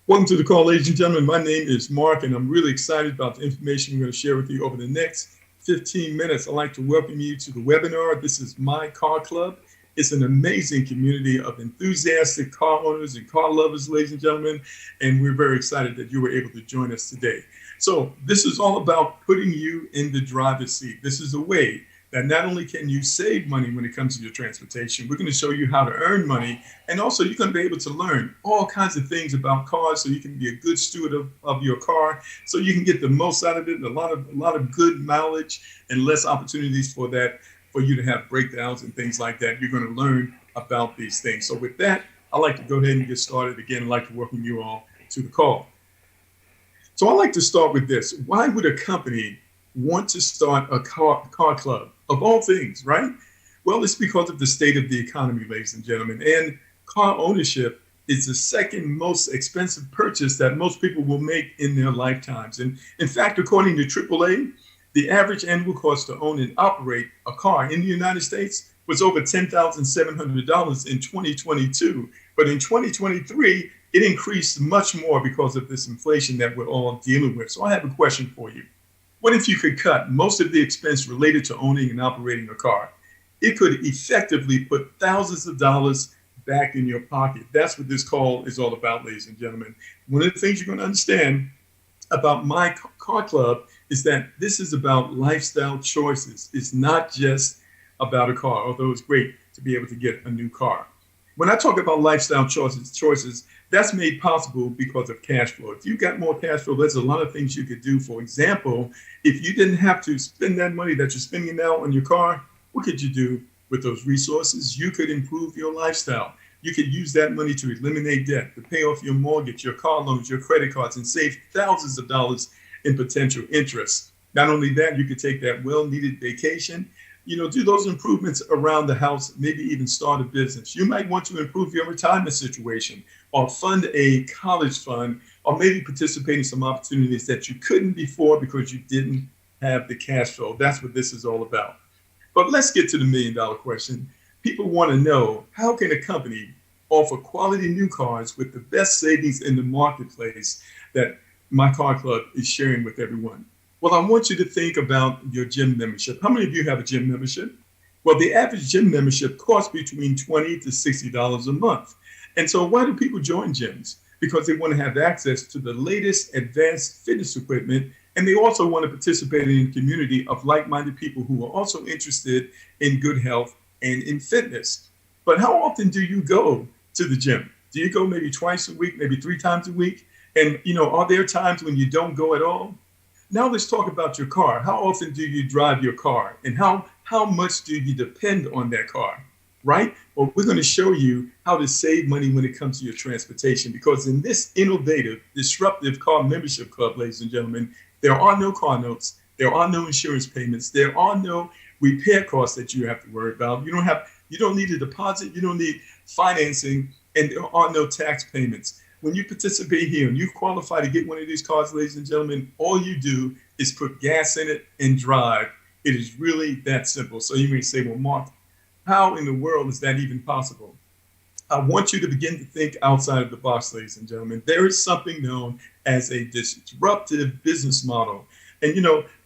Welcome to the call, ladies and gentlemen. My name is Mark, and I'm really excited about the information I'm going to share with you over the next 15 minutes. I'd like to welcome you to the webinar. This is My Car Club. It's an amazing community of enthusiastic car owners and car lovers, ladies and gentlemen, and we're very excited that you were able to join us today. So this is all about putting you in the driver's seat. This is a way that not only can you save money when it comes to your transportation, we're going to show you how to earn money, and also you're going to be able to learn all kinds of things about cars so you can be a good steward of your car, so you can get the most out of it, a lot of good mileage and less opportunities for you to have breakdowns and things like that. You're going to learn about these things. So with that, I'd like to go ahead and get started. Again, I'd like to welcome you all to the call. So I'd like to start with this. Why would a company want to start a car club? Of all things, right? Well, it's because of the state of the economy, ladies and gentlemen. And car ownership is the second most expensive purchase that most people will make in their lifetimes. And in fact, according to AAA, the average annual cost to own and operate a car in the United States was over $10,700 in 2022. But in 2023, it increased much more because of this inflation that we're all dealing with. So I have a question for you. What if you could cut most of the expense related to owning and operating a car? It could effectively put thousands of dollars back in your pocket. That's what this call is all about, ladies and gentlemen. One of the things you're going to understand about My Car Club is that this is about lifestyle choices. It's not just about a car, although it's great to be able to get a new car. When I talk about lifestyle choices, that's made possible because of cash flow. If you got more cash flow, there's a lot of things you could do. For example, if you didn't have to spend that money that you're spending now on your car, what could you do with those resources? You could improve your lifestyle. You could use that money to eliminate debt, to pay off your mortgage, your car loans, your credit cards, and save thousands of dollars in potential interest. Not only that, you could take that well-needed vacation, do those improvements around the house, maybe even start a business. You might want to improve your retirement situation or fund a college fund, or maybe participate in some opportunities that you couldn't before because you didn't have the cash flow. That's what this is all about. But let's get to the $1,000,000 question. People want to know, how can a company offer quality new cars with the best savings in the marketplace that My Car Club is sharing with everyone? Well, I want you to think about your gym membership. How many of you have a gym membership? Well, the average gym membership costs between $20 to $60 a month. And so why do people join gyms? Because they want to have access to the latest advanced fitness equipment, and they also want to participate in a community of like-minded people who are also interested in good health and in fitness. But how often do you go to the gym? Do you go maybe twice a week, maybe 3 times a week? And, are there times when you don't go at all? Now let's talk about your car. How often do you drive your car? And how much do you depend on that car, right? Well, we're going to show you how to save money when it comes to your transportation, because in this innovative, disruptive car membership club, ladies and gentlemen, there are no car notes, there are no insurance payments, there are no repair costs that you have to worry about. You don't need a deposit, you don't need financing, and there are no tax payments. When you participate here and you qualify to get one of these cars, ladies and gentlemen, all you do is put gas in it and drive. It is really that simple. So you may say, well, Mark, how in the world is that even possible? I want you to begin to think outside of the box, ladies and gentlemen. There is something known as a disruptive business model. And,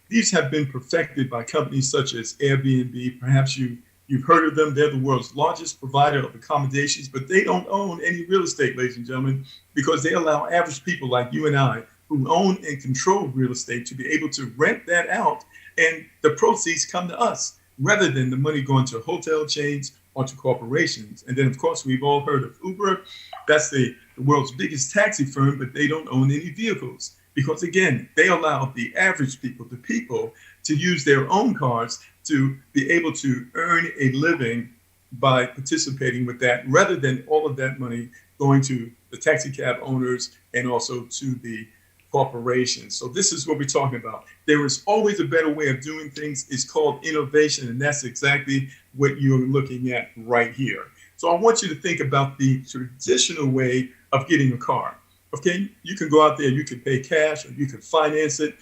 these have been perfected by companies such as Airbnb. Perhaps you've heard of them. They're the world's largest provider of accommodations, but they don't own any real estate, ladies and gentlemen, because they allow average people like you and I who own and control real estate to be able to rent that out, and the proceeds come to us rather than the money going to hotel chains or to corporations. And then, of course, we've all heard of Uber. That's the world's biggest taxi firm, but they don't own any vehicles because, again, they allow the average people, the people, to use their own cars to be able to earn a living by participating with that, rather than all of that money going to the taxi cab owners and also to the corporations. So this is what we're talking about. There is always a better way of doing things. It's called innovation, and that's exactly what you're looking at right here. So I want you to think about the traditional way of getting a car. Okay, you can go out there, you can pay cash, or you can finance it.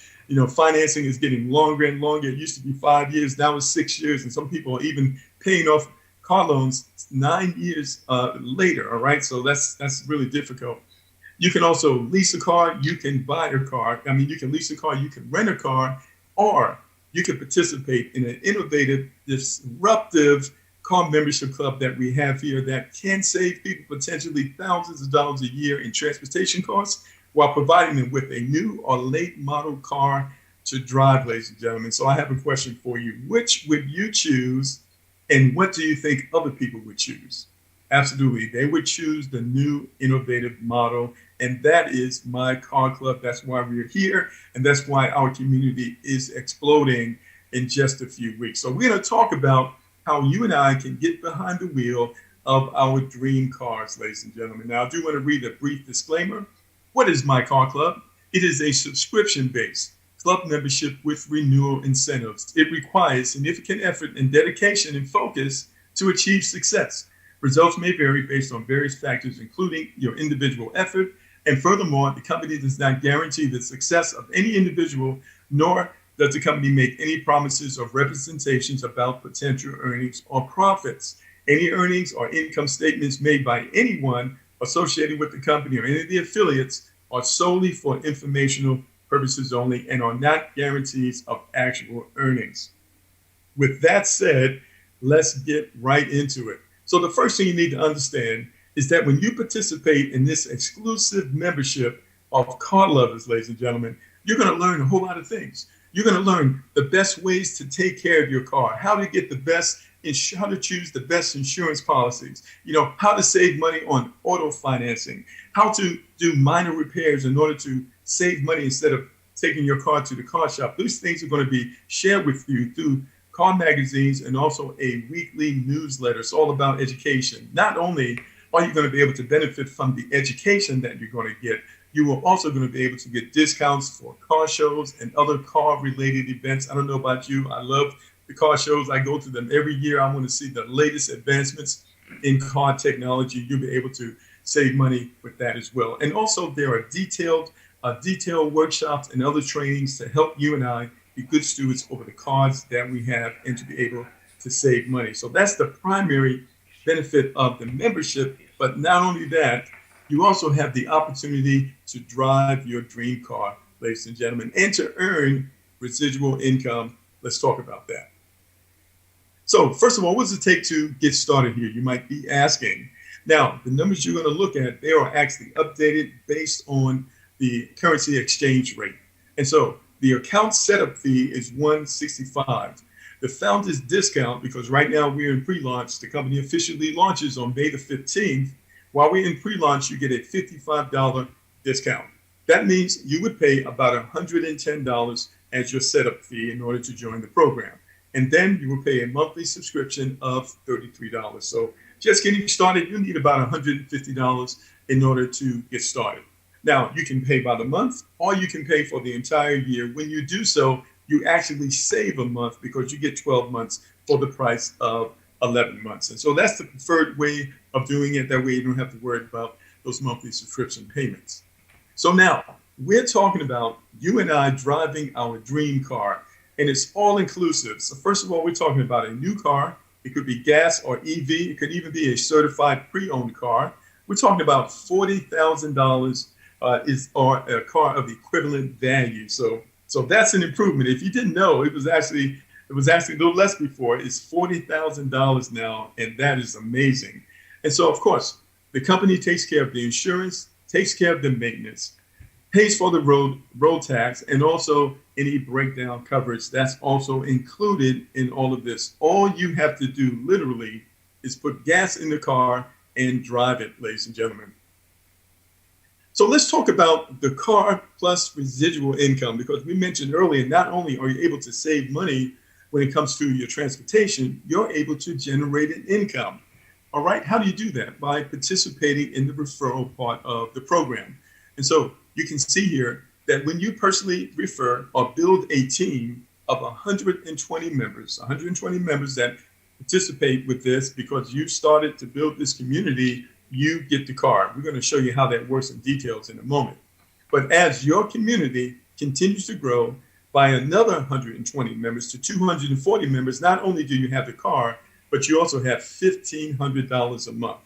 Financing is getting longer and longer. It used to be 5 years, now it's 6 years, and some people are even paying off car loans 9 years later. All right, so that's really difficult. You can also lease a car, you can buy a car. I mean, you can lease a car, you can rent a car, or you can participate in an innovative, disruptive car membership club that we have here that can save people potentially thousands of dollars a year in transportation costs while providing them with a new or late model car to drive, ladies and gentlemen. So I have a question for you. Which would you choose, and what do you think other people would choose? Absolutely. They would choose the new innovative model, and that is My Car Club. That's why we're here, and that's why our community is exploding in just a few weeks. So we're going to talk about how you and I can get behind the wheel of our dream cars, ladies and gentlemen. Now, I do want to read a brief disclaimer. What is My Car Club? It is a subscription-based club membership with renewal incentives. It requires significant effort and dedication and focus to achieve success. Results may vary based on various factors, including your individual effort. And furthermore, the company does not guarantee the success of any individual, nor does the company make any promises or representations about potential earnings or profits. Any earnings or income statements made by anyone associated with the company or any of the affiliates are solely for informational purposes only and are not guarantees of actual earnings. With that said, let's get right into it. So the first thing you need to understand is that when you participate in this exclusive membership of car lovers, ladies and gentlemen, you're going to learn a whole lot of things. You're going to learn the best ways to take care of your car, how to get the best, how to choose the best insurance policies, how to save money on auto financing, how to do minor repairs in order to save money instead of taking your car to the car shop. These things are going to be shared with you through car magazines and also a weekly newsletter. It's all about education. Not only are you going to be able to benefit from the education that you're going to get, you are also going to be able to get discounts for car shows and other car-related events. I don't know about you. I love the car shows. I go to them every year. I want to see the latest advancements in car technology. You'll be able to save money with that as well. And also there are detailed workshops and other trainings to help you and I be good stewards over the cars that we have and to be able to save money. So that's the primary benefit of the membership. But not only that, you also have the opportunity to drive your dream car, ladies and gentlemen, and to earn residual income. Let's talk about that. So first of all, what does it take to get started here? You might be asking. Now, the numbers you're going to look at, they are actually updated based on the currency exchange rate. And so the account setup fee is $165. The founder's discount, because right now we're in pre-launch, the company officially launches on May the 15th. While we're in pre-launch, you get a $55 discount. That means you would pay about $110 as your setup fee in order to join the program. And then you will pay a monthly subscription of $33. So just getting started, you need about $150 in order to get started. Now, you can pay by the month or you can pay for the entire year. When you do so, you actually save a month because you get 12 months for the price of 11 months. And so that's the preferred way of doing it. That way you don't have to worry about those monthly subscription payments. So now we're talking about you and I driving our dream car, and it's all inclusive. So first of all, we're talking about a new car. It could be gas or EV. It could even be a certified pre-owned car. We're talking about $40,000 or a car of equivalent value. So that's an improvement. If you didn't know, it was actually a little less before. It's $40,000 now, and that is amazing. And so, of course, the company takes care of the insurance, takes care of the maintenance, pays for the road tax, and also any breakdown coverage. That's also included in all of this. All you have to do, literally, is put gas in the car and drive it, ladies and gentlemen. So let's talk about the car plus residual income, because we mentioned earlier, not only are you able to save money when it comes to your transportation, you're able to generate an income. All right, how do you do that? By participating in the referral part of the program. And so you can see here that when you personally refer or build a team of 120 members that participate with this because you started to build this community, you get the car. We're going to show you how that works in details in a moment. But as your community continues to grow by another 120 members to 240 members, not only do you have the car, but you also have $1,500 a month.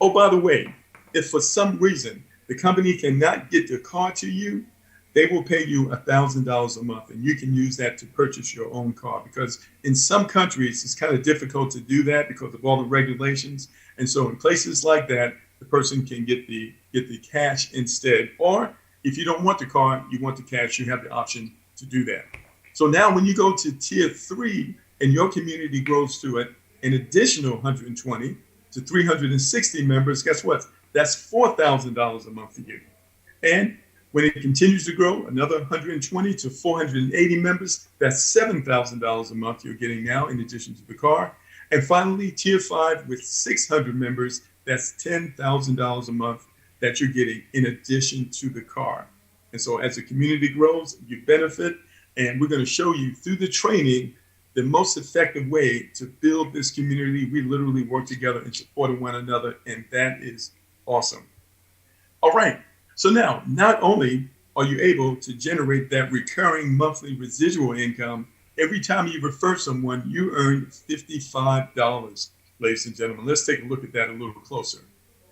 Oh, by the way, if for some reason The company cannot get the car to you. They will pay you $1,000 a month, and you can use that to purchase your own car. Because in some countries, it's kind of difficult to do that because of all the regulations. And so in places like that, the person can get the cash instead. Or if you don't want the car, you want the cash, you have the option to do that. So now when you go to tier 3 and your community grows to an additional 120 to 360 members, guess what? That's $4,000 a month for you. And when it continues to grow, another 120 to 480 members, that's $7,000 a month you're getting now in addition to the car. And finally, tier 5 with 600 members, that's $10,000 a month that you're getting in addition to the car. And so as the community grows, you benefit. And we're going to show you through the training the most effective way to build this community. We literally work together and support one another, and that is awesome. All right. So now, not only are you able to generate that recurring monthly residual income, every time you refer someone, you earn $55, ladies and gentlemen. Let's take a look at that a little closer.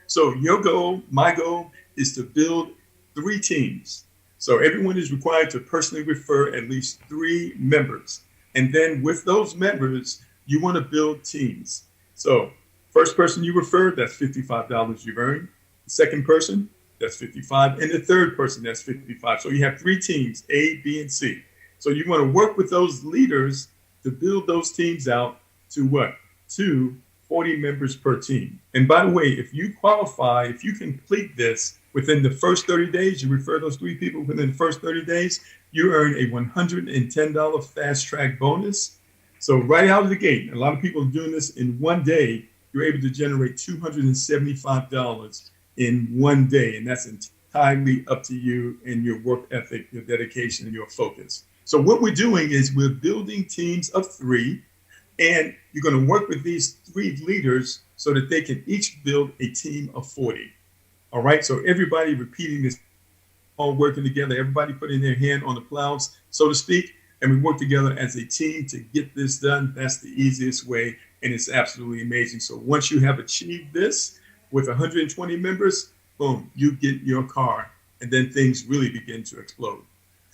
So your goal, my goal, is to build 3 teams. So everyone is required to personally refer at least 3 members. And then with those members, you want to build teams. So first person you refer, that's $55 you've earned. The second person, that's $55. And the third person, that's $55. So you have 3 teams, A, B, and C. So you want to work with those leaders to build those teams out to what? To 40 members per team. And by the way, if you qualify, if you complete this within the first 30 days, you refer those 3 people within the first 30 days, you earn a $110 fast track bonus. So right out of the gate, a lot of people are doing this in one day, you're able to generate $275 in one day. And that's entirely up to you and your work ethic, your dedication, and your focus. So what we're doing is we're building teams of 3, and you're going to work with these 3 leaders so that they can each build a team of 40. All right, so everybody repeating this, all working together, everybody putting their hand on the plows, so to speak, and we work together as a team to get this done. That's the easiest way, and it's absolutely amazing. So once you have achieved this with 120 members, boom, you get your car, and then things really begin to explode.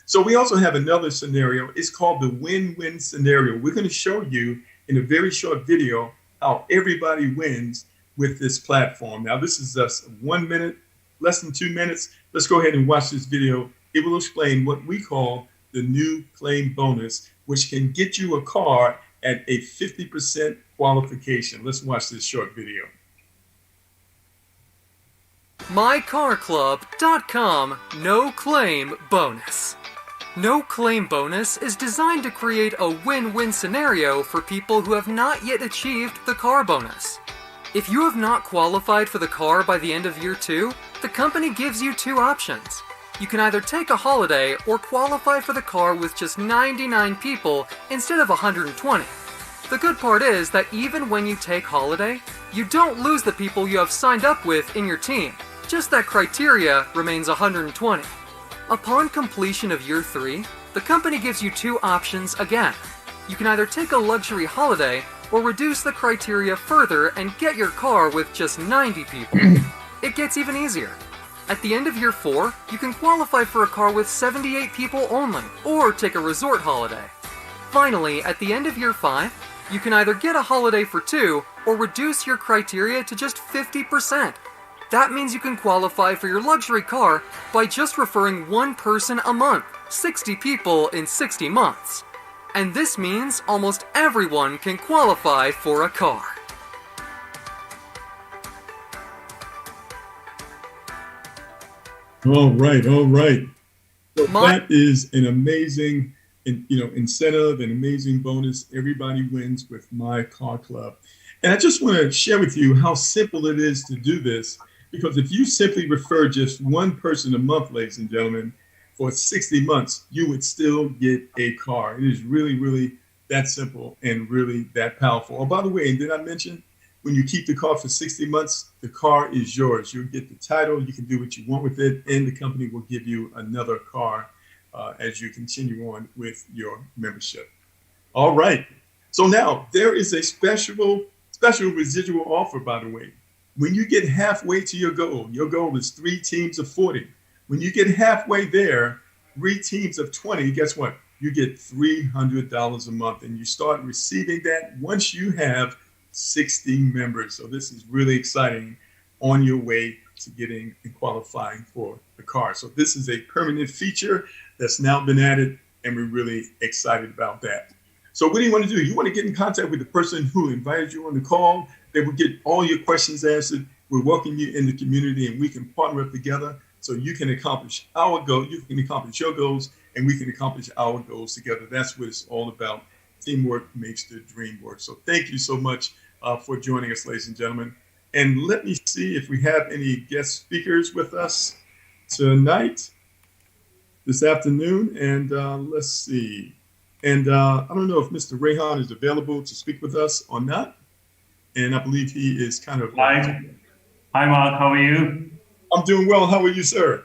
So we also have another scenario. It's called the win-win scenario. We're going to show you in a very short video how everybody wins with this platform. Now, this is just 1 minute, less than 2 minutes. Let's go ahead and watch this video. It will explain what we call the new claim bonus, which can get you a car at a 50% qualification. Let's watch this short video. MyCarClub.com No Claim Bonus. No Claim Bonus is designed to create a win-win scenario for people who have not yet achieved the car bonus. If you have not qualified for the car by the end of year 2, the company gives you 2 options. You can either take a holiday or qualify for the car with just 99 people instead of 120. The good part is that even when you take holiday, you don't lose the people you have signed up with in your team. Just that criteria remains 120. Upon completion of year 3, the company gives you 2 options again. You can either take a luxury holiday or reduce the criteria further and get your car with just 90 people. It gets even easier. At the end of year 4, you can qualify for a car with 78 people only, or take a resort holiday. Finally, at the end of year 5, you can either get a holiday for 2 or reduce your criteria to just 50%. That means you can qualify for your luxury car by just referring 1 person a month, 60 people in 60 months. And this means almost everyone can qualify for a car. All right. So that is an amazing, incentive, an amazing bonus. Everybody wins with My Car Club. And I just want to share with you how simple it is to do this, because if you simply refer just 1 person a month, ladies and gentlemen, for 60 months, you would still get a car. It is really, really that simple and really that powerful. Oh, by the way, did I mention when you keep the car for 60 months, the car is yours. You'll get the title, you can do what you want with it, and the company will give you another car as you continue on with your membership. All right. So now there is a special residual offer, by the way. When you get halfway to your goal is 3 teams of 40. When you get halfway there, 3 teams of 20, guess what? You get $300 a month, and you start receiving that once you have 60 members. So this is really exciting on your way to getting and qualifying for the car. So this is a permanent feature that's now been added, and we're really excited about that. So what do you want to do? You want to get in contact with the person who invited you on the call. They will get all your questions answered. We'll welcome you in the community, and we can partner up together so you can accomplish our goal. You can accomplish your goals, and we can accomplish our goals together. That's what it's all about. Teamwork makes the dream work. So thank you so much for joining us, ladies and gentlemen. And let me see if we have any guest speakers with us tonight, this afternoon. And let's see. And I don't know if Mr. Rayhan is available to speak with us or not. And I believe he is kind of. Hi, Mark. How are you? I'm doing well. How are you, sir?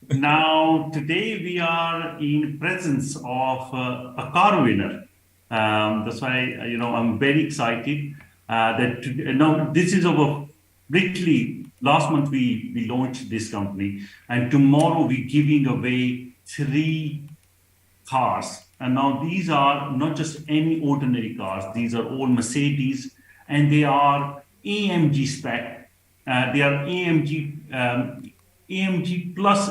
Now, today we are in presence of a car winner. That's why, I'm very excited now this is our literally last month we launched this company, and tomorrow we're giving away 3 cars. And now these are not just any ordinary cars. These are all Mercedes, and they are AMG spec. They are AMG plus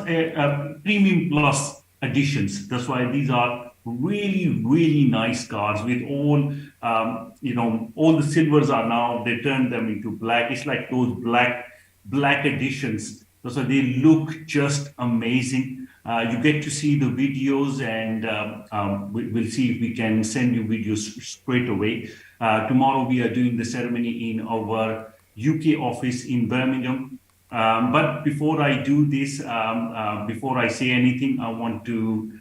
premium plus editions. That's why these are really, really nice cars with all, all the silvers are now, they turned them into black. It's like those black editions. So they look just amazing. You get to see the videos, and we'll see if we can send you videos straight away. Tomorrow we are doing the ceremony in our UK office in Birmingham. But before I do this, before I say anything, I want to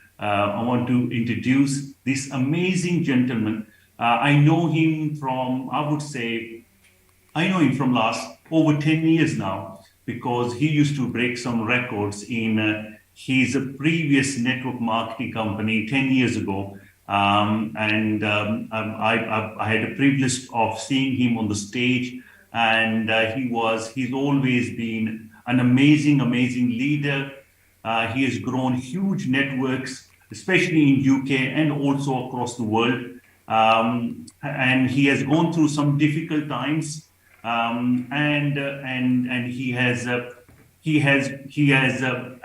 introduce this amazing gentleman. I know him from, last over 10 years now, because he used to break some records in his previous network marketing company 10 years ago. I had a privilege of seeing him on the stage, and he's always been an amazing leader. He has grown huge networks, especially in UK and also across the world. And he has gone through some difficult times, and he has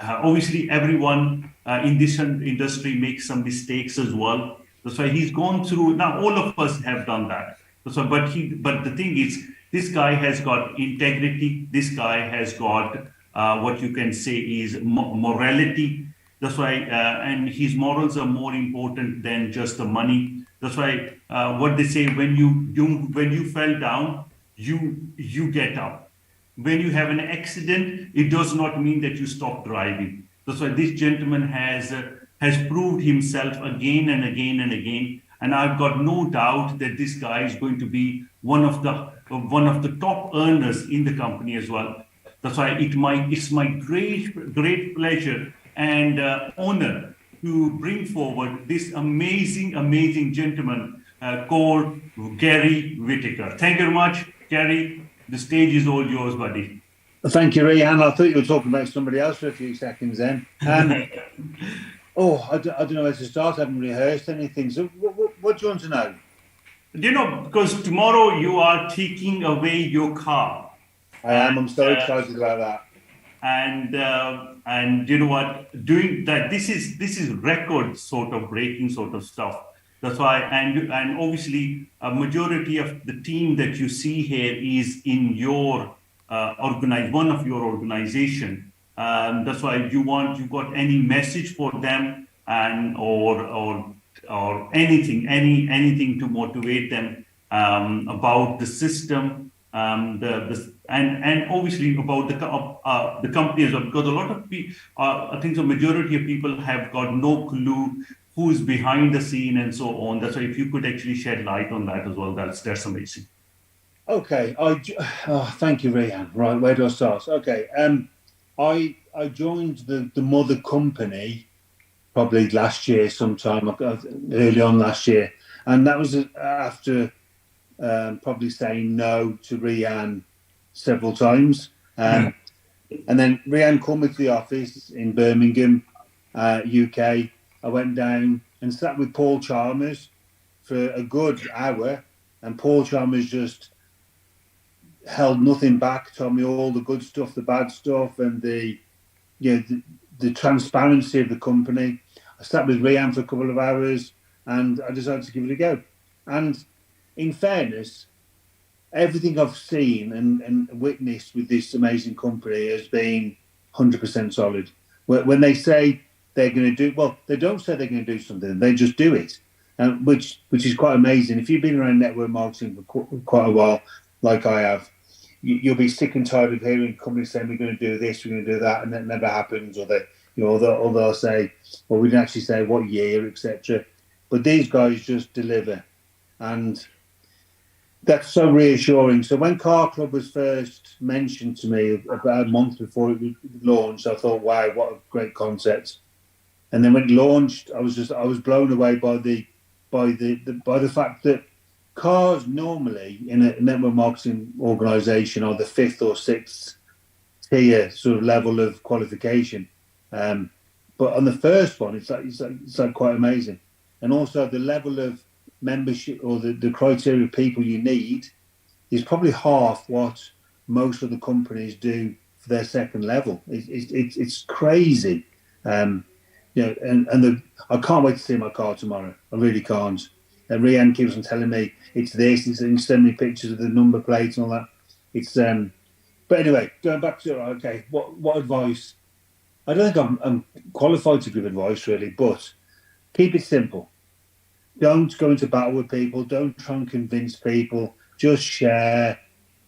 obviously everyone in this industry makes some mistakes as well. That's why he's gone through. Now all of us have done that. So, but the thing is, this guy has got integrity. This guy has got what you can say is morality. That's why, and his morals are more important than just the money. That's why what they say, when you fell down, you get up. When you have an accident, it does not mean that you stop driving. That's why this gentleman has proved himself again and again and again. And I've got no doubt that this guy is going to be one of the top earners in the company as well. That's why it's my great pleasure and honor to bring forward this amazing gentleman called Gary Whitaker. Thank you very much, Gary. The stage is all yours, buddy. Thank you, Rayhan. I thought you were talking about somebody else for a few seconds then. I don't know where to start. I haven't rehearsed anything. So what do you want to know? Because tomorrow you are taking away your car. I am. I'm so excited about that. And you know what? Doing that, this is record sort of breaking sort of stuff. That's why, and obviously a majority of the team that you see here is in your one of your organization. That's why you got any message for them and or anything to motivate them about the system, and obviously about the company as well, because a lot of people, I think the majority of people have got no clue who's behind the scene and so on. That's why if you could actually shed light on that as well, that's amazing. Okay, thank you, Rayhan. Right, where do I start? Okay, I joined the mother company probably last year sometime, early on last year, and that was after probably saying no to Rayhan several times. And then Rianne called me to the office in Birmingham, UK. I went down and sat with Paul Chalmers for a good hour, and Paul Chalmers just held nothing back, told me all the good stuff, the bad stuff, and the transparency of the company. I sat with Rianne for a couple of hours, and I decided to give it a go. And in fairness, everything I've seen and witnessed with this amazing company has been 100% solid. When they say they're going to do, well, they don't say they're going to do something; they just do it, which is quite amazing. If you've been around network marketing for quite a while, like I have, you'll be sick and tired of hearing companies saying we're going to do this, we're going to do that, and that never happens, or they'll say, well, we didn't actually say what year, etc. But these guys just deliver, and that's so reassuring. So when Car Club was first mentioned to me about a month before it launched, I thought, wow, what a great concept. And then when it launched, I was blown away by the fact that cars normally in a network marketing organisation are the fifth or sixth tier sort of level of qualification. But on the first one, it's like quite amazing. And also the level of membership or the criteria of people you need is probably half what most of the companies do for their second level. It's crazy. I can't wait to see my car tomorrow. I really can't. And Rianne keeps on telling me it's this, and send me pictures of the number plates and all that. It's but anyway, going back to okay, what advice? I don't think I'm qualified to give advice really, but keep it simple. Don't go into battle with people. Don't try and convince people. Just share.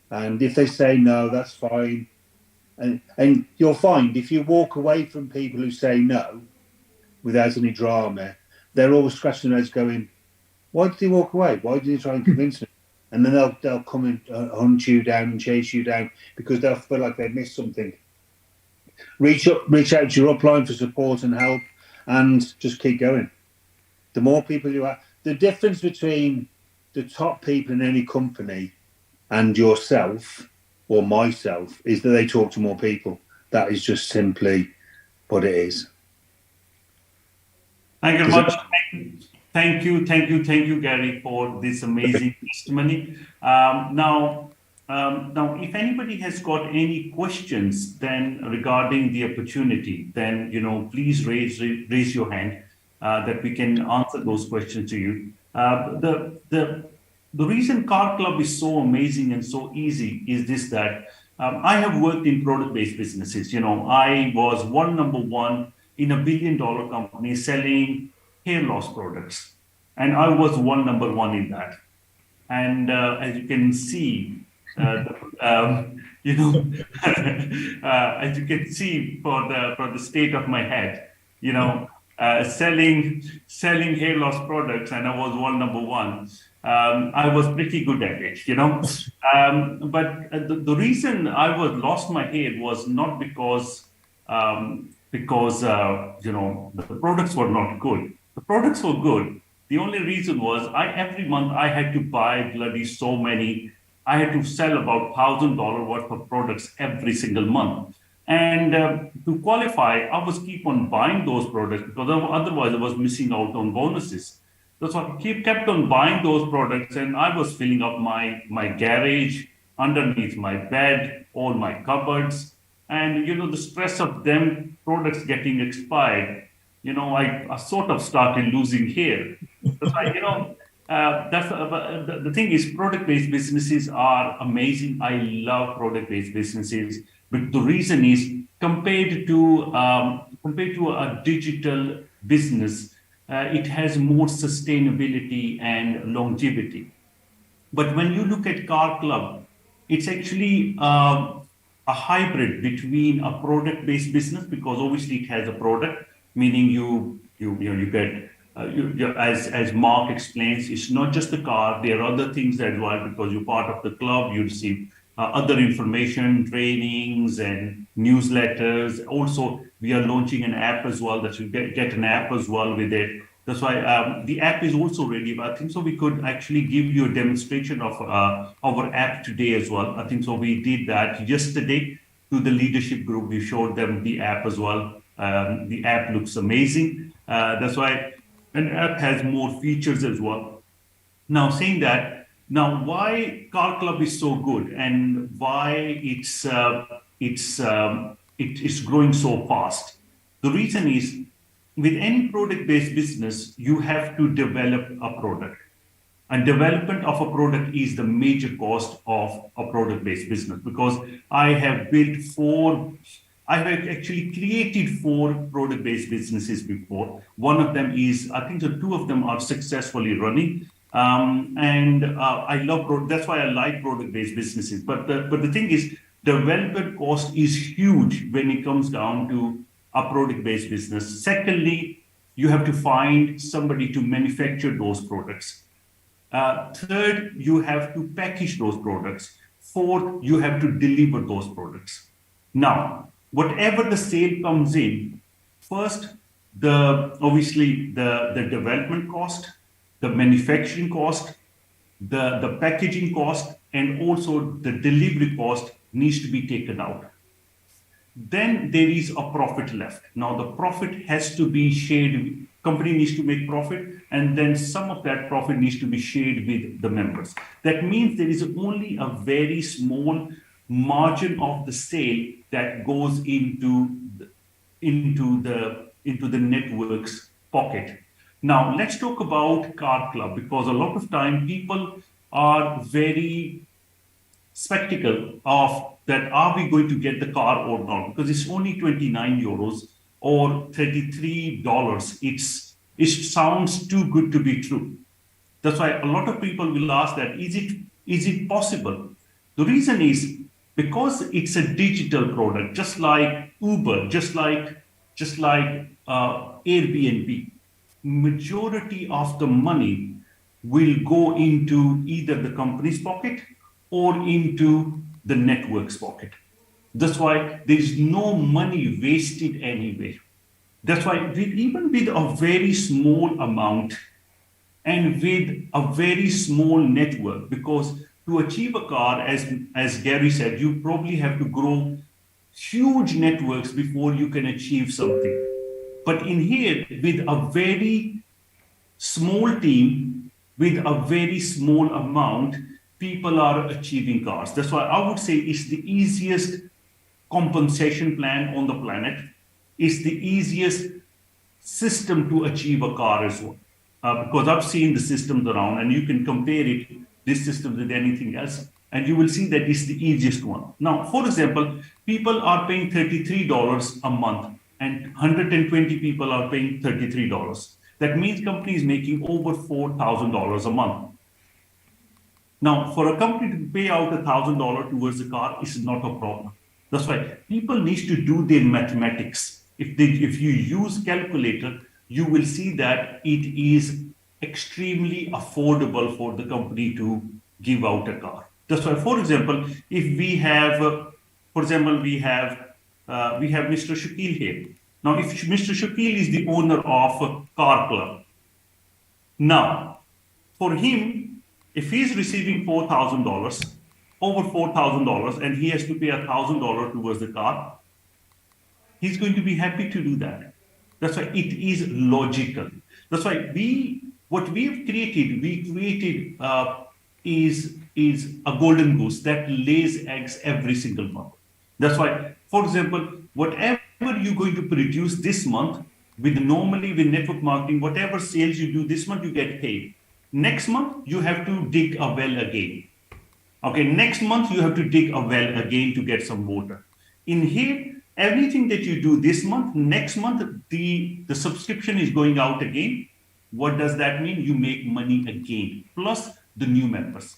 And if they say no, that's fine. And you'll find if you walk away from people who say no without any drama, they're always scratching their heads going, why did he walk away? Why did he try and convince me? And then they'll come and hunt you down and chase you down because they'll feel like they've missed something. Reach out to your upline for support and help, and just keep going. The more people you are, the difference between the top people in any company and yourself or myself is that they talk to more people. That is just simply what it is. Thank you very much. Thank you, Gary, for this amazing testimony. Now, if anybody has got any questions then regarding the opportunity, then please raise your hand that we can answer those questions to you. The reason Car Club is so amazing and so easy is this, that I have worked in product-based businesses. I was number one in a $1 billion company selling hair loss products. And I was number one in that. And as you can see, as you can see for the state of my head, selling hair loss products, and I was number one. I was pretty good at it, But the reason I lost my hair was not because the products were not good. The products were good. The only reason was every month I had to buy bloody so many. I had to sell about $1,000 worth of products every single month. And to qualify, I was keep on buying those products because otherwise I was missing out on bonuses. So I kept on buying those products, and I was filling up my garage, underneath my bed, all my cupboards. And, the stress of them products getting expired, I sort of started losing hair. That's why, the thing is, product-based businesses are amazing. I love product-based businesses. But the reason is, compared to a digital business, it has more sustainability and longevity. But when you look at Car Club, it's actually a hybrid between a product-based business, because obviously it has a product, meaning you get, as Mark explains, it's not just the car. There are other things as well, because you're part of the club. You receive other information, trainings, and newsletters. Also, we are launching an app as well, that you get an app as well with it. That's why the app is also ready. But I think so we could actually give you a demonstration of our app today as well. I think so we did that yesterday to the leadership group. We showed them the app as well. The app looks amazing. That's why an app has more features as well. Now, saying that, now why Car Club is so good and why it's growing so fast. The reason is with any product-based business, you have to develop a product. And development of a product is the major cost of a product-based business because I have actually created 4 product-based businesses before. One of them is, I think the 2 of them are successfully running. I love that's why I like product-based businesses. But the thing is, development cost is huge when it comes down to a product-based business. Secondly, you have to find somebody to manufacture those products. Third, you have to package those products. Fourth, you have to deliver those products. Now, whatever the sale comes in, first, obviously the development cost, the manufacturing cost, the packaging cost, and also the delivery cost needs to be taken out. Then there is a profit left. Now the profit has to be shared. Company needs to make profit, and then some of that profit needs to be shared with the members. That means there is only a very small margin of the sale that goes into the network's pocket. Now let's talk about Car Club, because a lot of time people are very spectacle of that, are we going to get the car or not? Because it's only 29 euros or $33. It sounds too good to be true. That's why a lot of people will ask that, is it possible? The reason is because it's a digital product, just like Uber, just like Airbnb. Majority of the money will go into either the company's pocket or into the network's pocket. That's why there is no money wasted anywhere. That's why even with a very small amount and with a very small network, because to achieve a car, as Gary said, you probably have to grow huge networks before you can achieve something. But in here, with a very small team, with a very small amount, people are achieving cars. That's why I would say it's the easiest compensation plan on the planet. It's the easiest system to achieve a car as well. Because I've seen the systems around, and you can compare this system with anything else, and you will see that it's the easiest one. Now, for example, people are paying $33 a month, and 120 people are paying $33. That means company is making over $4,000 a month. Now, for a company to pay out $1,000 towards a car is not a problem. That's why people need to do their mathematics. If you use calculator, you will see that it is extremely affordable for the company to give out a car. That's why, for example, if we have, we have Mr. Shakil here. Now, if Mr. Shakil is the owner of Car Club, now for him, if he's receiving $4,000, over $4,000, and he has to pay $1,000 towards the car, he's going to be happy to do that. That's why it is logical. That's why what we created is a golden goose that lays eggs every single month. That's why, for example, whatever you're going to produce this month, normally with network marketing, whatever sales you do this month, you get paid. Next month, you have to dig a well again. Okay, next month, you have to dig a well again to get some water. In here, everything that you do this month, next month, the subscription is going out again. What does that mean? You make money again, plus the new members.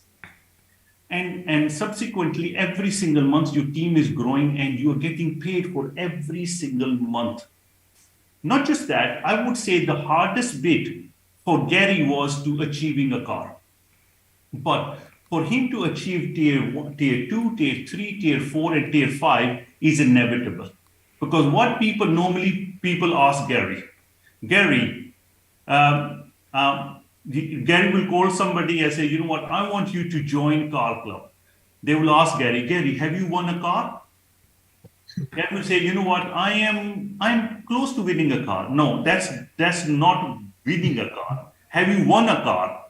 And subsequently, every single month, your team is growing and you're getting paid for every single month. Not just that, I would say the hardest bit for Gary was to achieving a car. But for him to achieve tier 1, tier 2, tier 3, tier 4, and tier 5 is inevitable. Because what people ask Gary, Gary will call somebody and say, you know what, I want you to join Car Club. They will ask Gary, have you won a car? Gary will say, you know what, I'm close to winning a car. No, that's not winning a car. Have you won a car?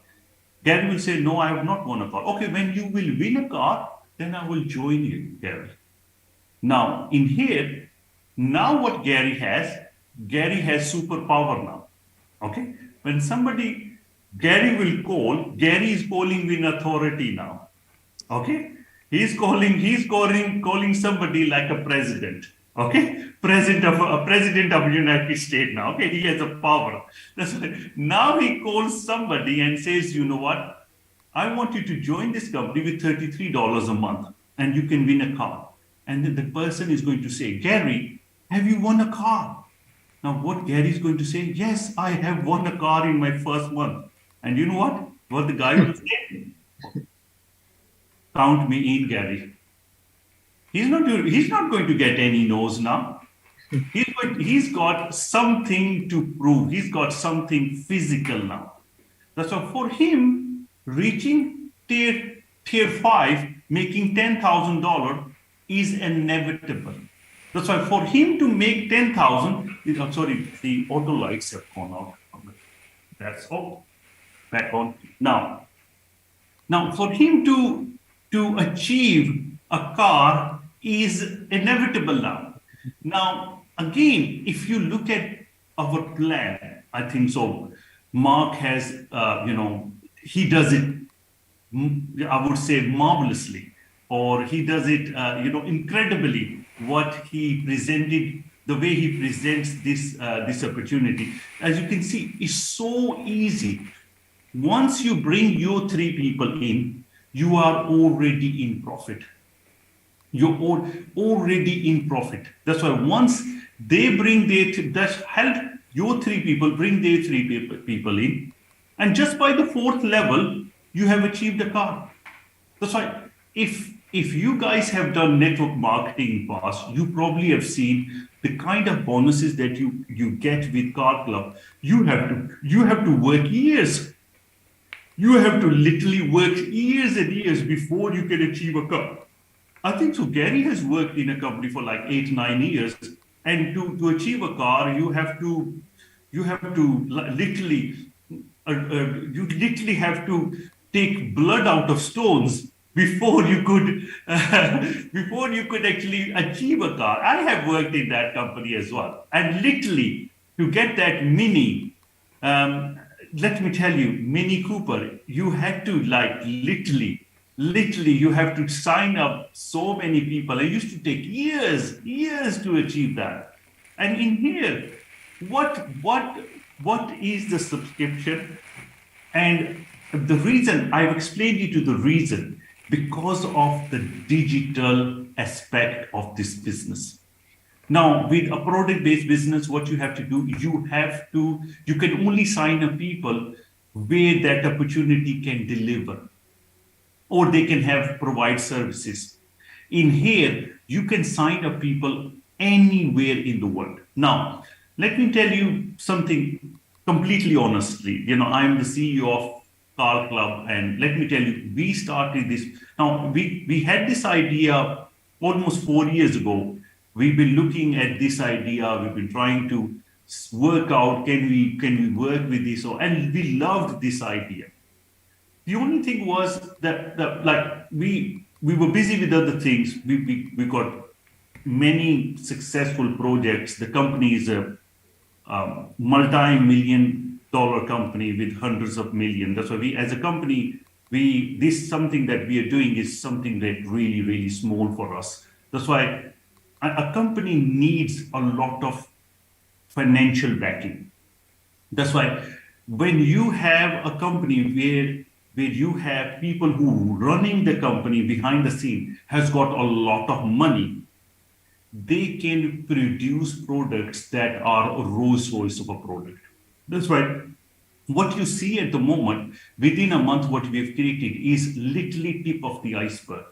Gary will say, no, I have not won a car. Okay, when you will win a car, then I will join you, Gary. Now, in here, now what Gary has superpower now. Okay? When Gary will call, Gary is calling with authority now. Okay? He's calling somebody like a president. Okay? President of United States now. Okay? He has a power. That's why now he calls somebody and says, you know what? I want you to join this company with $33 a month and you can win a car. And then the person is going to say, Gary, have you won a car? Now, what Gary is going to say, yes, I have won a car in my first month. And you know what? What the guy will say? Count me in, Gary. He's not going to get any no's now. He's got something to prove. He's got something physical now. That's why for him, reaching tier 5, making $10,000 is inevitable. That's why for him to make 10,000, I'm sorry, the auto lights have gone off. That's all. Back on. Now for him to achieve a car is inevitable now. Now, again, if you look at our plan, I think so. Mark has, he does it, I would say, marvelously, or he does it, incredibly. What he presented, the way he presents this opportunity, as you can see, is so easy. Once you bring your 3 people in, you are already in profit. You're already in profit. That's why once they bring that's help your 3 people bring their 3 people in, and just by the 4th level, you have achieved a car. That's why if you guys have done network marketing in past, you probably have seen the kind of bonuses that you get with Car Club. You have to work years. You have to literally work years and years before you can achieve a car. I think so. Gary has worked in a company for like 8-9 years, and to achieve a car, you literally have to take blood out of stones before you could actually achieve a car. I have worked in that company as well, and literally to get that Mini, let me tell you, Mini Cooper, you had to literally you have to sign up so many people. It used to take years to achieve that. And in here, what is the subscription? And the reason I've explained you to the reason, because of the digital aspect of this business. Now, with a product-based business, what you have to do, you can only sign up people where that opportunity can deliver, or they can provide services. In here, you can sign up people anywhere in the world. Now, let me tell you something completely honestly. I'm the CEO of Car Club, and let me tell you, we started this. Now, we had this idea almost 4 years ago. We've been looking at this idea. We've been trying to work out, can we work with this? And we loved this idea. The only thing was that we were busy with other things. We got many successful projects. The company is a multi-million-dollar company with hundreds of millions. That's why we, as a company, something that we are doing is something that really, really small for us. That's why a company needs a lot of financial backing. That's why when you have a company where you have people who running the company behind the scene has got a lot of money, they can produce products that are a Rolls Royce of a product. That's why what you see at the moment, within a month, what we have created is literally tip of the iceberg.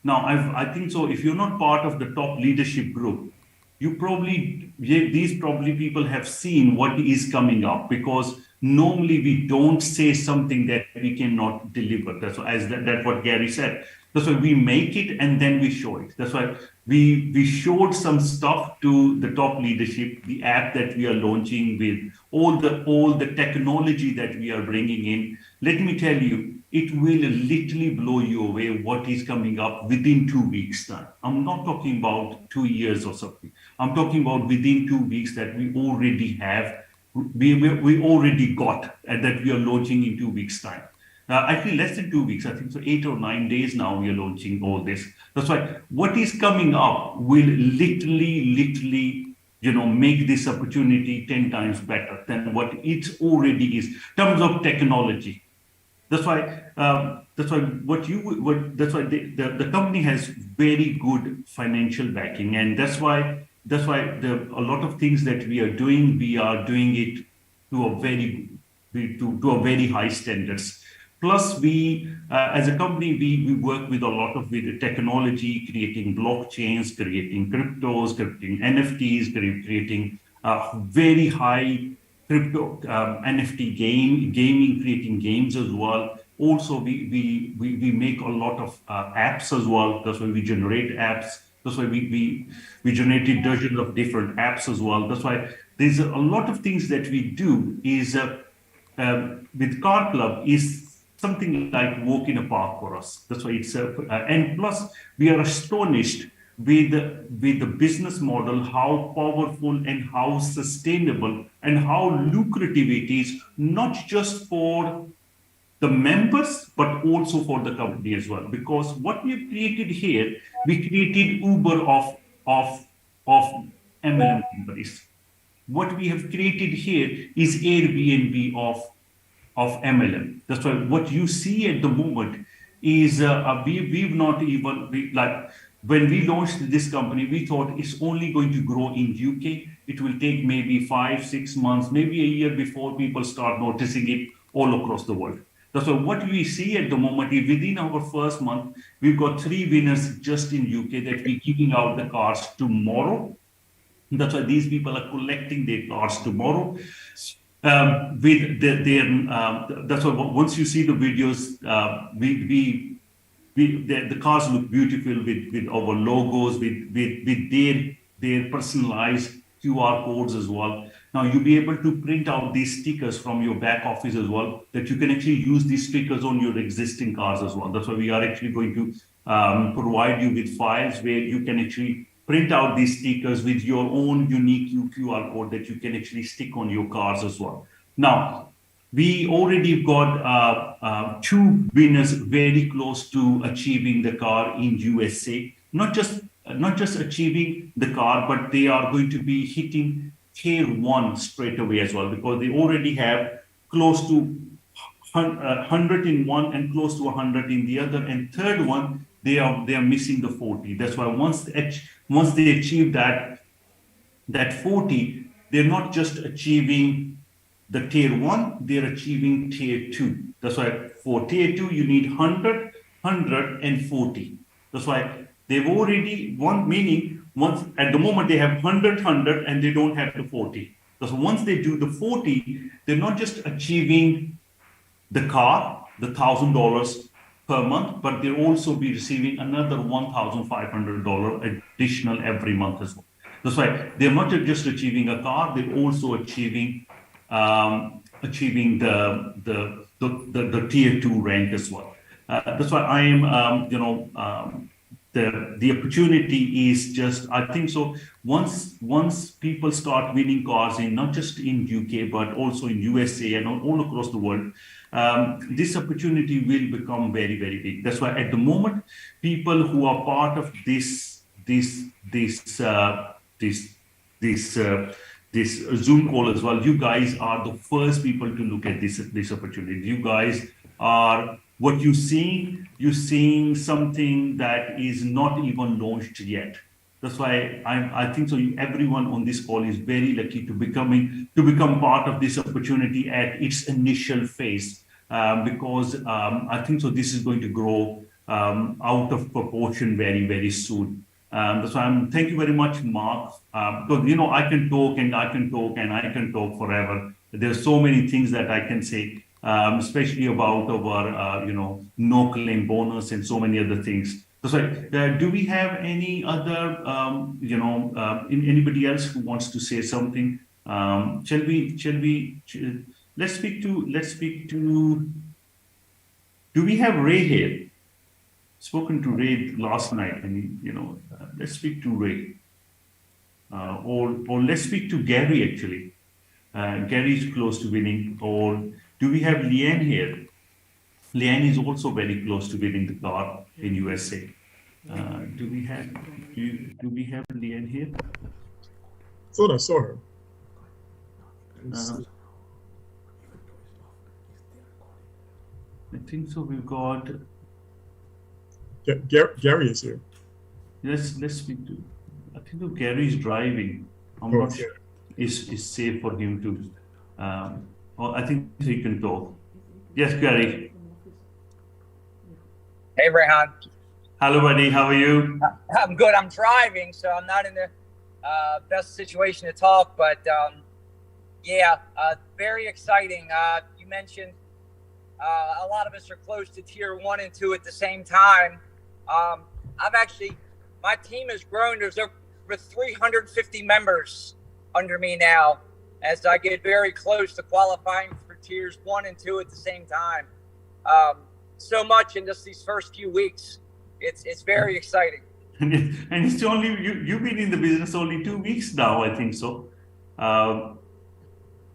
Now, I think so. If you're not part of the top leadership group, these people have seen what is coming up, because Normally, we don't say something that we cannot deliver. That's what Gary said. That's why we make it and then we show it. That's why we showed some stuff to the top leadership, the app that we are launching with all the technology that we are bringing in. Let me tell you, it will literally blow you away what is coming up within 2 weeks time. I'm not talking about 2 years or something. I'm talking about within 2 weeks that we already have, we already got, and that we are launching in 2 weeks time. Actually, less than 2 weeks. I think so. 8 or 9 days now we are launching all this. That's why what is coming up will literally, make this opportunity 10 times better than what it already is in terms of technology. That's why. That's why the company has very good financial backing, and that's why a lot of things that we are doing it to a very high standards. Plus, we as a company we work with a lot of with technology, creating blockchains, creating cryptos, creating NFTs, creating very high crypto NFT gaming, creating games as well. Also, we make a lot of apps as well. That's why we generate apps. That's why we generated dozens of different apps as well. That's why there's a lot of things that we do is with Car Club is something like walk in a park for us. That's why it's and plus we are astonished with the business model, how powerful and how sustainable and how lucrative it is, not just for the members, but also for the company as well. Because what we have created here, we created Uber of MLM companies. What we have created here is Airbnb of MLM. That's why what you see at the moment is we've not even like when we launched this company, we thought it's only going to grow in UK. It will take maybe 5-6 months, maybe a year before people start noticing it all across the world. That's why what we see at the moment is within our first month, we've got 3 winners just in UK that we're giving out the cars tomorrow. That's why these people are collecting their cars tomorrow. With that's why once you see the videos, the cars look beautiful with our logos, with their personalized QR codes as well. Now you'll be able to print out these stickers from your back office as well, that you can actually use these stickers on your existing cars as well. That's why we are actually going to provide you with files where you can actually print out these stickers with your own unique QR code that you can actually stick on your cars as well. Now, we already got 2 winners very close to achieving the car in USA. Not just achieving the car, but they are going to be hitting tier 1 straight away as well, because they already have close to 100 in one and close to 100 in the other, and third one they are missing the 40. That's why once they achieve that 40, they're not just achieving the tier 1, they're achieving tier 2. That's why for tier 2 you need 100, 100 and 40. That's why they've already won, meaning once at the moment they have 100, 100 and they don't have the 40. Because once they do the 40, they're not just achieving the car, the $1,000 per month, but they'll also be receiving another $1,500 additional every month as well. That's why they're not just achieving a car; they're also achieving the tier 2 rank as well. That's why I am, the opportunity is just, I think so. Once people start winning cars in not just in UK but also in USA and all across the world, this opportunity will become very, very big. That's why at the moment, people who are part of this Zoom call as well, you guys are the first people to look at this opportunity. You guys are what you're seeing something that is not even launched yet. That's why I think so. Everyone on this call is very lucky to become part of this opportunity at its initial phase, because I think so. This is going to grow out of proportion very, very soon. That's why thank you very much, Mark. Because I can talk and I can talk and I can talk forever. There's so many things that I can say, especially about our, no claim bonus and so many other things. So, do we have any other, anybody else who wants to say something? Let's speak to, do we have Ray here? Spoken to Ray last night, and let's speak to Ray. Or let's speak to Gary actually. Gary is close to winning. Or do we have Leanne here? Leanne is also very close to winning the car in USA. Do we have Leanne here? Thought I saw her. I think so. We've got. Gary is here. Let's speak to. I think Gary is driving. I'm not sure is safe for him to. I think he can talk. Yes, Gary. Hey, Rehan. Hello, buddy. How are you? I'm good. I'm driving, so I'm not in the best situation to talk. But very exciting. You mentioned a lot of us are close to tier 1 and 2 at the same time. My team has grown. There's over 350 members under me now, as I get very close to qualifying for tiers 1 and 2 at the same time. So much in just these first few weeks. It's very exciting. And it's only you've been in the business only 2 weeks now, I think so.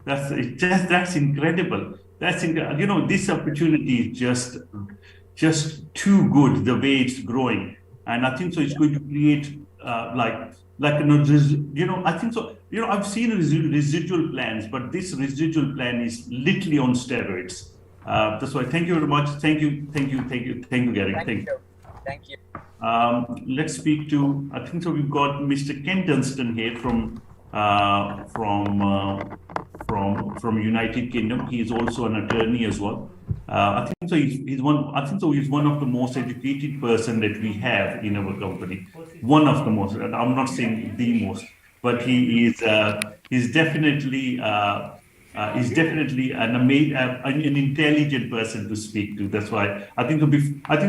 That's incredible. This opportunity is just too good the way it's growing, and I think so. It's going to create I think so. I've seen residual plans, but this residual plan is literally on steroids. That's why. Thank you very much. Thank you, Gary. Thank you. Let's speak to. I think so. We've got Mr. Ken Dunstan here from United Kingdom. He is also an attorney as well. I think so. He's one of the most educated person that we have in our company. One of the most. I'm not saying the most, but he is. He's definitely. Is definitely an intelligent person to speak to. That's why I think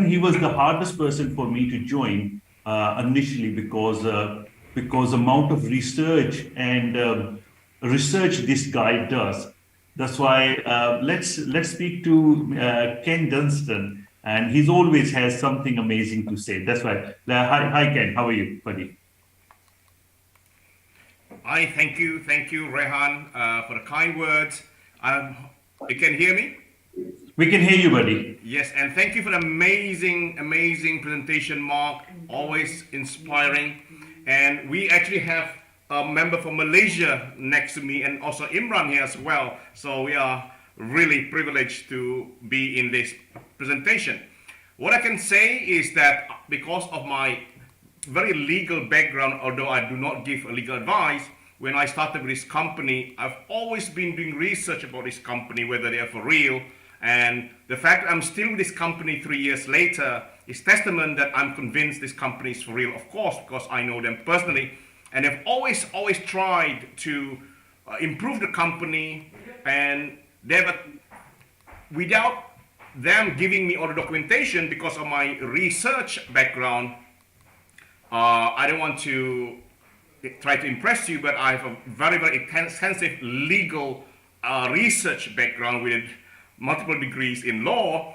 he was the hardest person for me to join initially because amount of research and research this guy does. That's why let's speak to Ken Dunstan, and he's always has something amazing to say. That's why. Hi Ken, how are you, buddy? Hi, thank you, Rehan, for the kind words. You can hear me? We can hear you, buddy. Yes, and thank you for the amazing presentation, Mark. Always inspiring. And we actually have a member from Malaysia next to me, and also Imran here as well. So we are really privileged to be in this presentation. What I can say is that because of my very legal background, although I do not give legal advice, when I started with this company, I've always been doing research about this company, whether they are for real. And the fact that I'm still with this company 3 years later is testament that I'm convinced this company is for real, of course, because I know them personally. And they've always tried to improve the company, and without them giving me all the documentation, because of my research background, I don't want to try to impress you, but I have a very, very extensive legal research background with multiple degrees in law.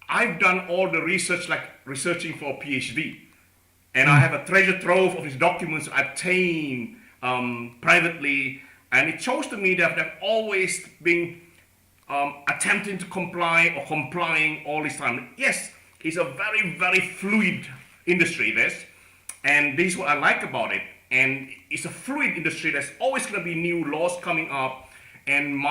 I've done all the research, like researching for a PhD. And I have a treasure trove of these documents obtained privately. And it shows to me that they've always been attempting to comply or complying all this time. Yes, it's a very, very fluid industry, this. And this is what I like about it. And it's a fluid industry. There's always going to be new laws coming up. And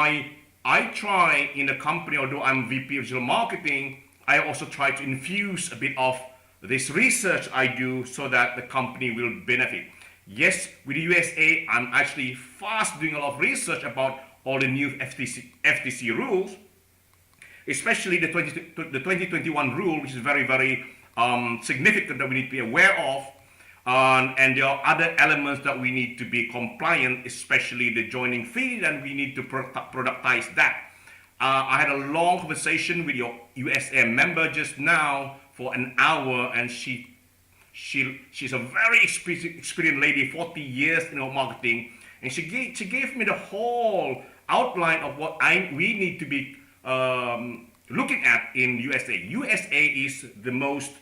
I try in the company, although I'm VP of digital marketing, I also try to infuse a bit of this research I do so that the company will benefit. Yes, with the USA, I'm actually fast doing a lot of research about all the new FTC rules, especially the 2021 rule, which is very, very significant that we need to be aware of. And there are other elements that we need to be compliant, especially the joining fee, and we need to productize that. I had a long conversation with your USA member just now for an hour, and she's a very experienced lady, 40 years in marketing, and she gave me the whole outline of what we need to be looking at in USA. USA is the most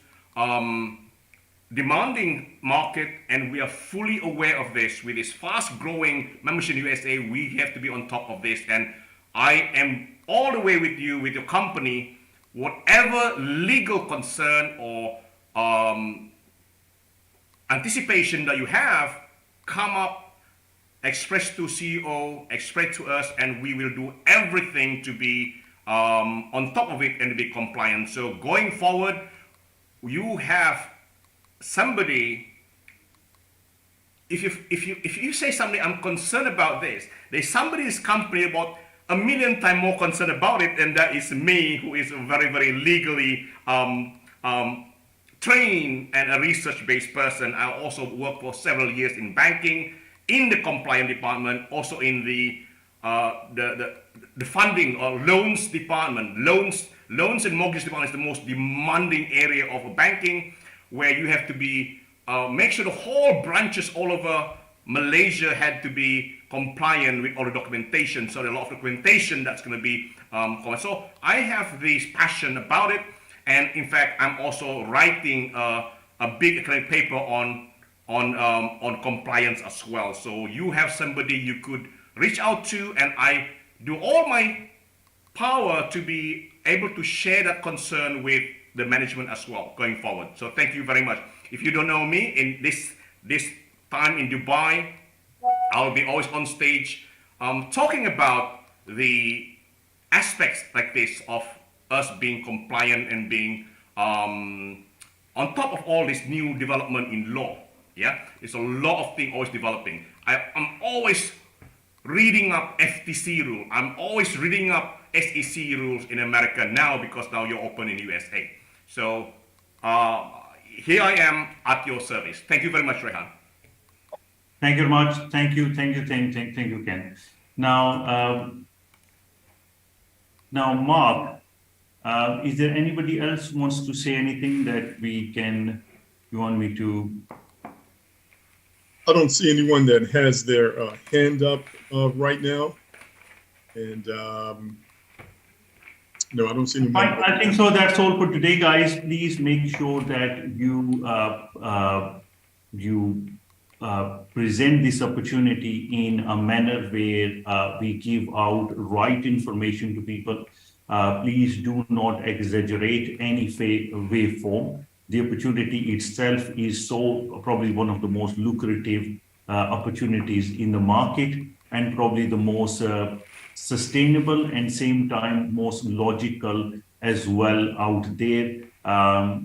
demanding market, and we are fully aware of this. With this fast-growing membership in USA, we have to be on top of this. And I am all the way with you, with your company. Whatever legal concern or anticipation that you have, come up, express to CEO, express to us, and we will do everything to be on top of it and to be compliant. So going forward, you have somebody. If you say something, I'm concerned about this, there's somebody's company about a million times more concerned about it, and that is me, who is a very, very legally trained and a research-based person. I also worked for several years in banking, in the compliance department, also in the funding or loans department. Loans and mortgage department is the most demanding area of banking, where you have to be make sure the whole branches all over Malaysia had to be compliant with all the documentation. So there are a lot of documentation that's going to be so I have this passion about it, and in fact I'm also writing a big academic paper on compliance as well. So you have somebody you could reach out to, and I do all my power to be able to share that concern with the management as well going forward. So thank you very much. If you don't know me, in this time in Dubai, I'll be always on stage talking about the aspects like this of us being compliant and being on top of all this new development in law. Yeah, there's a lot of things always developing. I'm always reading up FTC rule. I'm always reading up SEC rules in America now, because now you're open in USA. So here I am at your service. Thank you very much, Rehan. Thank you very much. Thank you, Ken. Now, Mark, is there anybody else who wants to say anything that you want me to? I don't see anyone that has their hand up right now. And no, I don't see anyone. I think so. That's all for today, guys. Please make sure that you present this opportunity in a manner where we give out right information to people. Please do not exaggerate any waveform. The opportunity itself is probably one of the most lucrative opportunities in the market, and probably the most sustainable and same time most logical as well out there.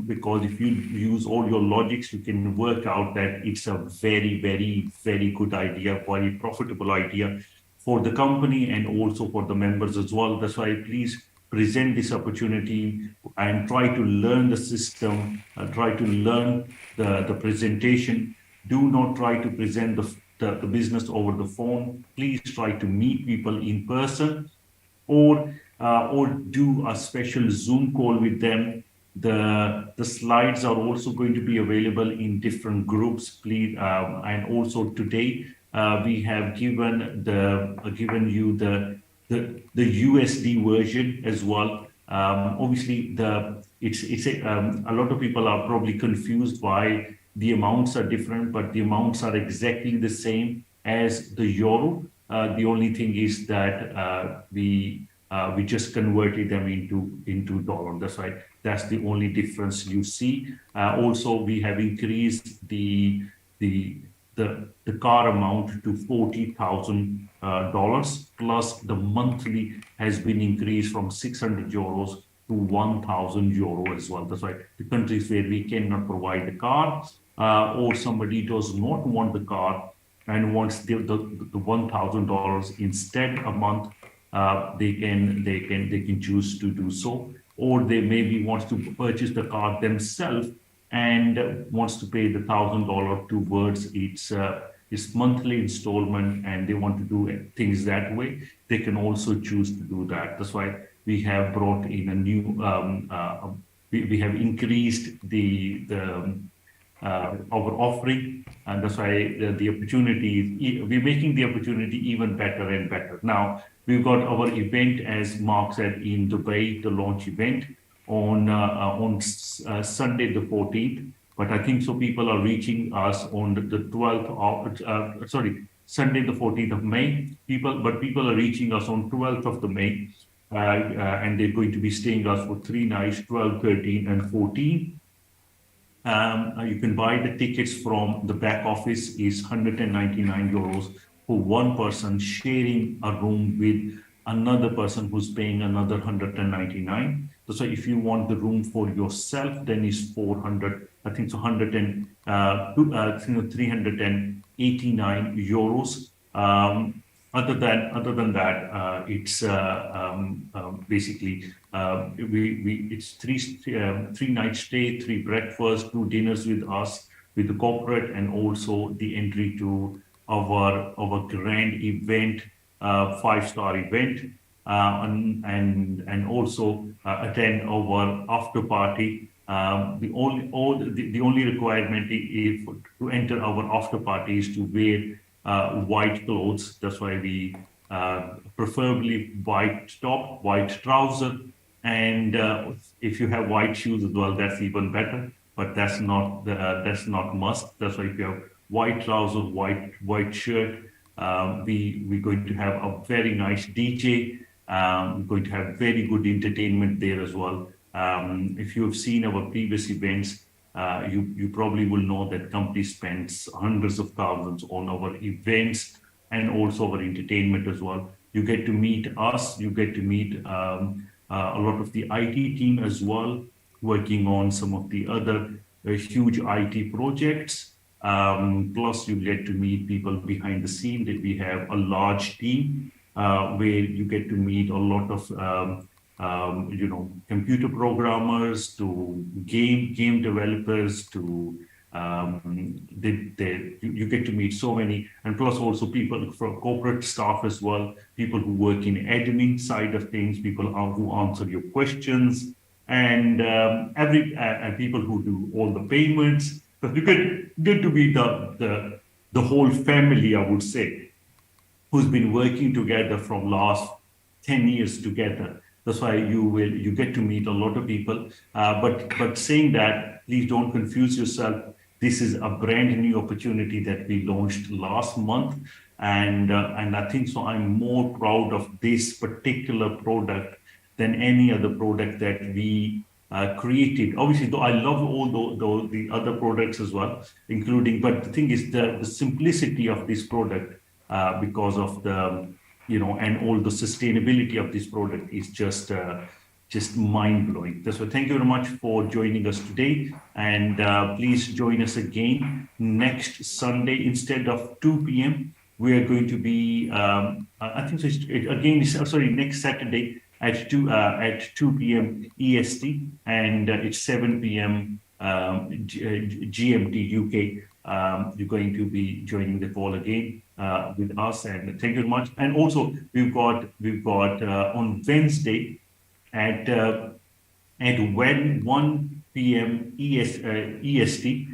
Because if you use all your logics, you can work out that it's a very, very, very good idea, very profitable idea for the company and also for the members as well. That's why please present this opportunity and try to learn the system, try to learn the presentation. Do not try to present the business over the phone. Please try to meet people in person, or do a special Zoom call with them. The slides are also going to be available in different groups, please. And also today we have given you the USD version as well. Obviously, a lot of people are probably confused why the amounts are different, but the amounts are exactly the same as the euro. The only thing is that we just converted them into dollar. That's right. That's the only difference you see. Also, we have increased the car amount to $40,000, plus the monthly has been increased from 600 euros to 1,000 euro as well. That's right. The countries where we cannot provide the car, or somebody does not want the car and wants the $1,000 instead a month, they can choose to do so. Or they maybe want to purchase the car themselves and wants to pay the $1,000 towards its monthly installment, and they want to do things that way, they can also choose to do that. That's why we have brought in a new, we have increased our offering, and that's why the opportunity, we're making the opportunity even better and better. Now, we've got our event, as Mark said, in Dubai, the launch event on Sunday the 14th. But I think so people are reaching us on the 12th of, Sunday the 14th of May. People are reaching us on 12th of the May, and they're going to be staying us for 3 nights, 12, 13, and 14. You can buy the tickets from the back office is €199 for one person, sharing a room with another person who's paying another 199. So if you want the room for yourself, then it's 400, I think so 389 euros. Other than that, it's basically it's three night stay, 3 breakfasts, 2 dinners with us, with the corporate, and also the entry to our grand event, 5-star event, and also attend our after party. The only requirement is to enter our after party is to wear white clothes. That's why we preferably white top, white trouser, and if you have white shoes as well, that's even better. But that's not must. That's why if you have white trousers, white shirt, we're going to have a very nice DJ. We're going to have very good entertainment there as well. If you have seen our previous events, you probably will know that company spends hundreds of thousands on our events and also our entertainment as well. You get to meet us, you get to meet a lot of the IT team as well, working on some of the other huge IT projects. Plus you get to meet people behind the scene. That we have a large team where you get to meet a lot of computer programmers, to game developers, to you get to meet so many, and plus also people from corporate staff as well, people who work in admin side of things, people who answer your questions, and people who do all the payments. But you get to be the whole family, I would say, who's been working together from last 10 years together. That's why you get to meet a lot of people. But saying that, please don't confuse yourself. This is a brand new opportunity that we launched last month, and I think so. I'm more proud of this particular product than any other product that we created. Obviously, though I love all the other products as well, including. But the thing is, the simplicity of this product, because of the and all the sustainability of this product is just mind-blowing. So thank you very much for joining us today, and please join us again next Sunday. Instead of 2 p.m., we are going to be I think so next Saturday at 2 p.m. EST, and it's 7 p.m. GMT UK. You're going to be joining the call again with us, and thank you very much. And also we've got on Wednesday at 1 p.m. EST,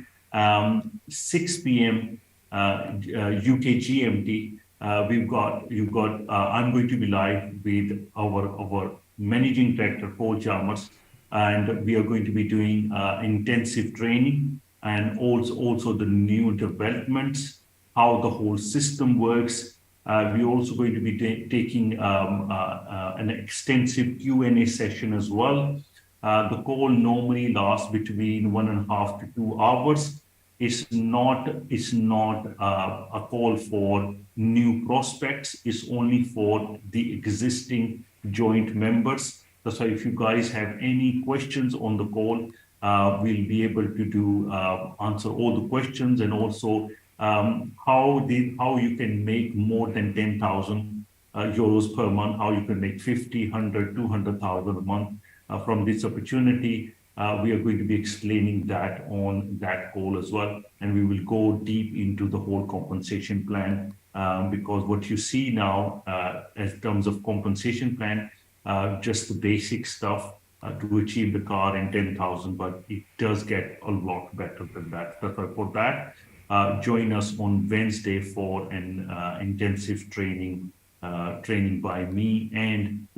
6 p.m. UK GMT. I'm going to be live with our managing director, Paul Chalmers, and we are going to be doing intensive training, and also the new developments, how the whole system works. We're also going to be taking an extensive Q&A session as well. The call normally lasts between 1.5 to 2 hours. It's not a call for new prospects. It's only for the existing joint members. That's why if you guys have any questions on the call, we'll be able to answer all the questions, and also how you can make more than 10,000 euros per month, how you can make 50, 100, 200,000 a month from this opportunity. we are going to be explaining that on that call as well. And we will go deep into the whole compensation plan, because what you see now, in terms of compensation plan, just the basic stuff to achieve the car and 10,000, but it does get a lot better than that. So for that, join us on Wednesday for an intensive training by me and